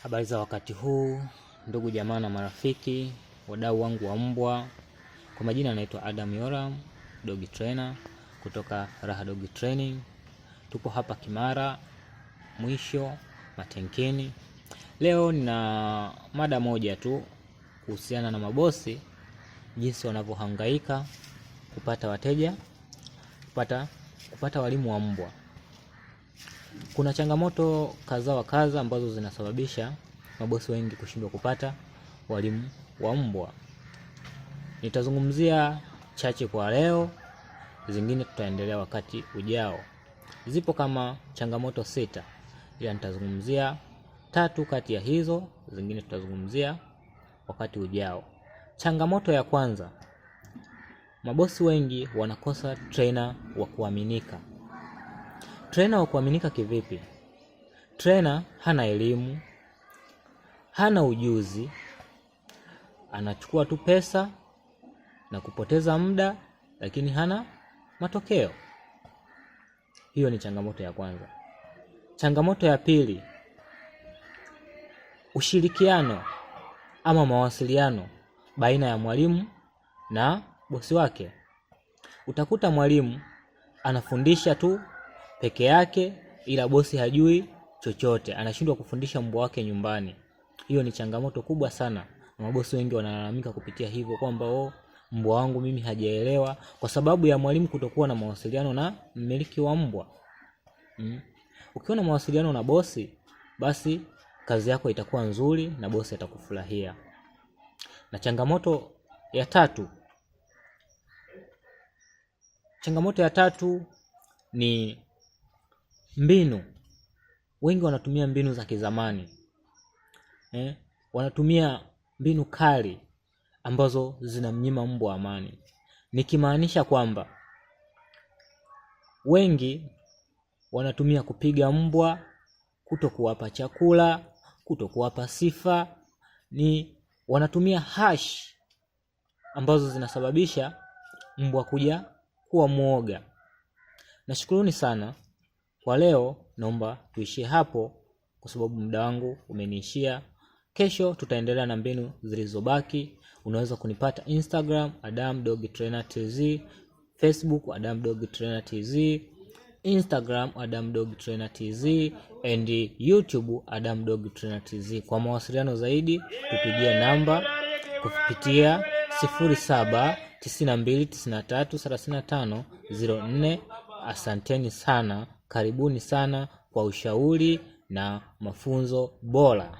Habari za wakati huu, ndugu jamaa na marafiki, wadau wangu wa mbwa. Kwa majina anaitwa Adam Yoram, dog trainer kutoka Raha Dog Training. Tupo hapa Kimara, Mwisho, Matenkeni. Leo nina mada moja tu kuhusiana na mabosi, jinsi wanavyohangaika kupata wateja, kupata walimu wa mbwa. Kuna changamoto kadha wa kadha ambazo zinasababisha mabosi wengi kushindwa kupata walimu wa mbwa. Nitazungumzia chache kwa leo, zingine tutaendelea wakati ujao. Zipo kama changamoto 6, ila nitazungumzia 3 kati ya hizo, zingine tutazungumzia wakati ujao. Changamoto ya kwanza, mabosi wengi wanakosa trainer wa kuaminika. Trainer wa kuaminika kivipi? Trainer hana elimu, hana ujuzi, anachukua tu pesa na kupoteza muda, lakini hana matokeo. Hiyo ni changamoto ya kwanza. Changamoto ya pili, ushirikiano ama mawasiliano baina ya mwalimu na bosi wake. Utakuta mwalimu anafundisha tu peke yake, ila bosi hajui chochote, anashindwa kufundisha mbwa wake nyumbani. Hiyo ni changamoto kubwa sana, na mabosi wengi wanalalamika kupitia hivyo kwamba mbwa wangu mimi hajaelewa, kwa sababu ya mwalimu kutokuwa na mawasiliano na mmiliki wa mbwa. Ukiwa na mawasiliano na bosi, basi kazi yako itakuwa nzuri na bosi atakufurahia. Na changamoto ya tatu ni mbinu. Wengi wanatumia mbinu za kizamani. Wanatumia mbinu kali ambazo zinamnyima mbwa amani. Nikimaanisha kwamba wengi wanatumia kupiga mbwa, kutokuwapa chakula, kutokuwapa sifa, wanatumia hash ambazo zinasababisha mbwa kuja kuwa muoga. Nashukuruni sana. Kwa leo naomba tuishie hapo kwa sababu muda wangu umeniishia. Kesho tutaendelea na mbinu zilizobaki. Unaweza kunipata Instagram Adam Dog Trainer TZ, Facebook Adam Dog Trainer TZ, Instagram Adam Dog Trainer TZ, and YouTube Adam Dog Trainer TZ. Kwa mawasiliano zaidi tupigie namba kupitia 0792933504. Asanteni sana, karibuni sana kwa ushauri na mafunzo bora.